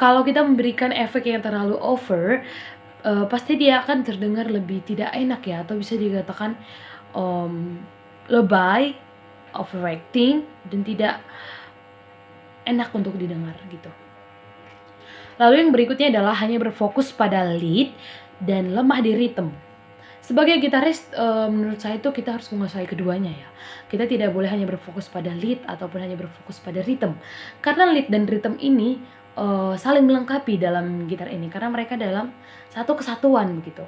Kalau kita memberikan efek yang terlalu over, pasti dia akan terdengar lebih tidak enak ya, atau bisa dikatakan lebay, overacting, dan tidak enak untuk didengar gitu. Lalu yang berikutnya adalah hanya berfokus pada lead dan lemah di rhythm. Sebagai gitaris, menurut saya itu kita harus menguasai keduanya ya. Kita tidak boleh hanya berfokus pada lead ataupun hanya berfokus pada rhythm. Karena lead dan rhythm ini saling melengkapi dalam gitar ini, karena mereka dalam satu kesatuan begitu.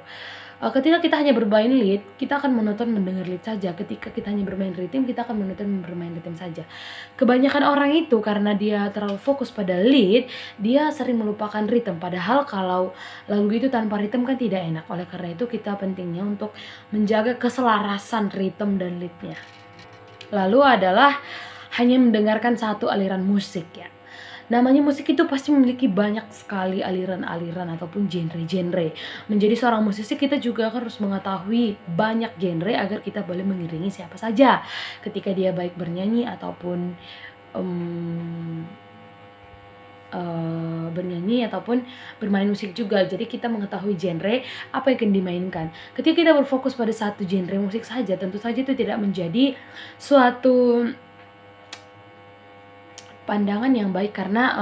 Ketika kita hanya bermain lead, kita akan monoton mendengar lead saja. Ketika kita hanya bermain rhythm, kita akan monoton bermain rhythm saja. Kebanyakan orang itu karena dia terlalu fokus pada lead, dia sering melupakan rhythm. Padahal kalau lagu itu tanpa rhythm kan tidak enak. Oleh karena itu kita pentingnya untuk menjaga keselarasan rhythm dan leadnya. Lalu adalah hanya mendengarkan satu aliran musik ya. Namanya musik itu pasti memiliki banyak sekali aliran-aliran ataupun genre-genre. Menjadi seorang musisi kita juga harus mengetahui banyak genre agar kita boleh mengiringi siapa saja ketika dia baik bernyanyi ataupun bernyanyi ataupun bermain musik juga. Jadi kita mengetahui genre apa yang akan dimainkan. Ketika kita berfokus pada satu genre musik saja, tentu saja itu tidak menjadi suatu pandangan yang baik, karena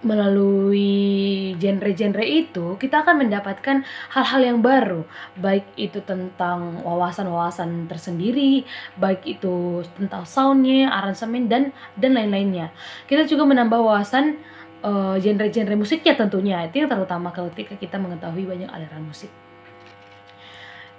melalui genre-genre itu kita akan mendapatkan hal-hal yang baru, baik itu tentang wawasan-wawasan tersendiri, baik itu tentang soundnya, aransemen, dan lain-lainnya. Kita juga menambah wawasan genre-genre musiknya tentunya. Itu yang terutama ketika kita mengetahui banyak aliran musik.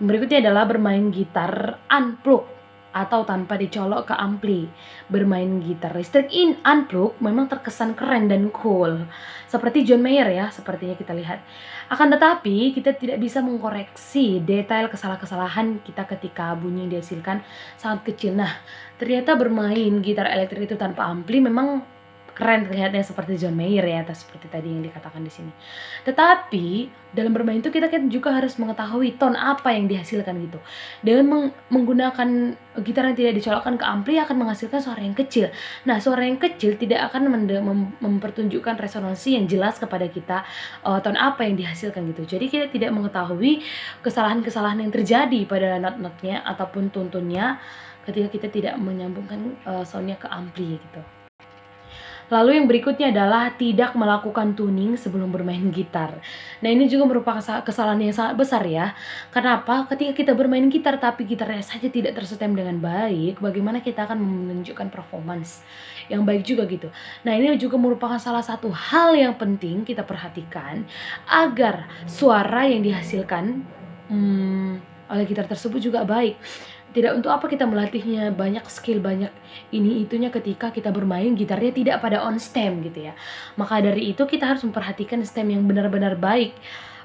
Berikutnya adalah bermain gitar unplug atau tanpa dicolok ke ampli. Bermain gitar listrik unplug memang terkesan keren dan cool, seperti John Mayer ya, sepertinya kita lihat. Akan tetapi kita tidak bisa mengkoreksi detail kesalahan-kesalahan kita ketika bunyi yang dihasilkan sangat kecil. Nah, ternyata bermain gitar elektrik itu tanpa ampli memang keren terlihatnya seperti John Mayer ya, atau seperti tadi yang dikatakan di sini. Tetapi dalam bermain itu kita juga harus mengetahui tone apa yang dihasilkan gitu. Dengan menggunakan gitar yang tidak dicolokkan ke ampli akan menghasilkan suara yang kecil. Nah, suara yang kecil tidak akan mempertunjukkan resonansi yang jelas kepada kita tone apa yang dihasilkan gitu. Jadi kita tidak mengetahui kesalahan-kesalahan yang terjadi pada not-notnya ataupun tuntunnya ketika kita tidak menyambungkan soundnya ke ampli gitu. Lalu yang berikutnya adalah tidak melakukan tuning sebelum bermain gitar. Nah, ini juga merupakan kesalahan yang sangat besar ya. Kenapa? Ketika kita bermain gitar tapi gitarnya saja tidak tersetem dengan baik, bagaimana kita akan menunjukkan performance yang baik juga gitu. Nah, ini juga merupakan salah satu hal yang penting kita perhatikan agar suara yang dihasilkan oleh gitar tersebut juga baik. Tidak untuk apa kita melatihnya banyak skill, banyak ini itunya ketika kita bermain gitarnya tidak pada on stem gitu ya. Maka dari itu kita harus memperhatikan stem yang benar-benar baik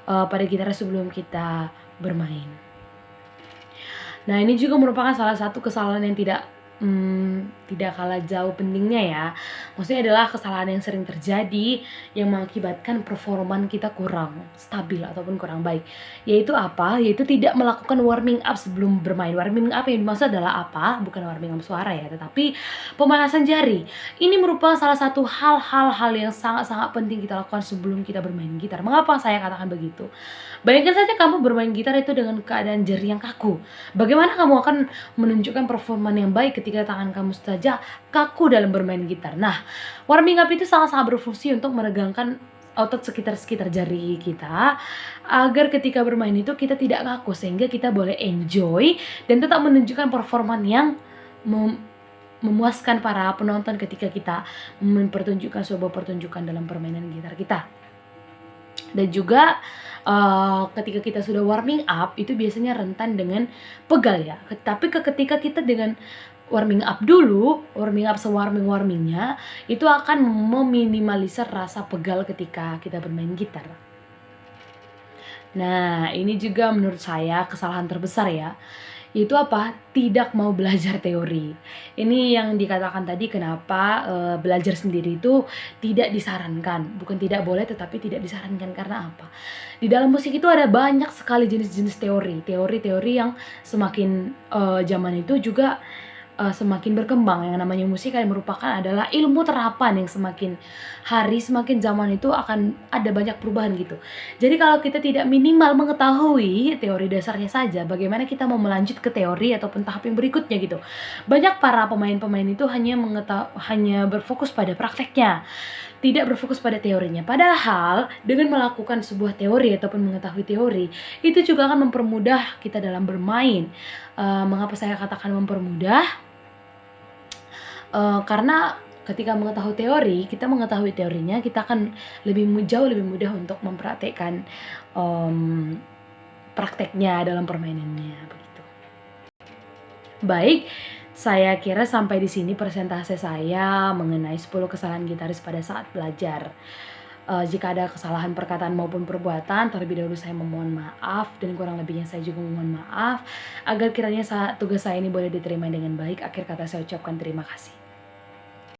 pada gitar sebelum kita bermain. Nah, ini juga merupakan salah satu kesalahan yang tidak kalah jauh pentingnya ya. Maksudnya adalah kesalahan yang sering terjadi yang mengakibatkan performan kita kurang stabil ataupun kurang baik. Yaitu apa? Yaitu tidak melakukan warming up sebelum bermain. Warming up yang dimaksud adalah apa? Bukan warming up suara ya, tetapi pemanasan jari. Ini merupakan salah satu hal yang sangat-sangat penting kita lakukan sebelum kita bermain gitar. Mengapa saya katakan begitu? Bayangkan saja kamu bermain gitar itu dengan keadaan jari yang kaku. Bagaimana kamu akan menunjukkan performa yang baik ketika tangan kamu saja kaku dalam bermain gitar? Nah, warming up itu sangat-sangat berfungsi untuk meregangkan otot sekitar jari kita agar ketika bermain itu kita tidak kaku, sehingga kita boleh enjoy dan tetap menunjukkan performa yang memuaskan para penonton ketika kita mempertunjukkan sebuah pertunjukan dalam permainan gitar kita. Dan juga ketika kita sudah warming up itu biasanya rentan dengan pegal ya. Tapi ketika kita dengan warming up dulu, warming up sewarming-warmingnya, itu akan meminimalisir rasa pegal ketika kita bermain gitar. Nah, ini juga menurut saya kesalahan terbesar ya. Itu apa? Tidak mau belajar teori. Ini yang dikatakan tadi kenapa belajar sendiri itu tidak disarankan. Bukan tidak boleh, tetapi tidak disarankan. Karena apa? Di dalam musik itu ada banyak sekali jenis-jenis teori. Teori-teori yang semakin zaman itu juga semakin berkembang. Yang namanya musik kan merupakan adalah ilmu terapan yang semakin hari, semakin zaman itu akan ada banyak perubahan gitu. Jadi kalau kita tidak minimal mengetahui teori dasarnya saja, bagaimana kita mau melanjut ke teori ataupun tahap yang berikutnya gitu. Banyak para pemain-pemain itu hanya berfokus pada prakteknya, tidak berfokus pada teorinya. Padahal dengan melakukan sebuah teori ataupun mengetahui teori, itu juga akan mempermudah kita dalam bermain. Mengapa saya katakan mempermudah? Karena ketika mengetahui teori, kita mengetahui teorinya, kita akan jauh lebih mudah untuk mempraktekkan prakteknya dalam permainannya, begitu. Baik, saya kira sampai di sini persentase saya mengenai 10 kesalahan gitaris pada saat belajar. Jika ada kesalahan perkataan maupun perbuatan, terlebih dahulu saya memohon maaf, dan kurang lebihnya saya juga memohon maaf, agar kiranya tugas saya ini boleh diterima dengan baik. Akhir kata saya ucapkan terima kasih.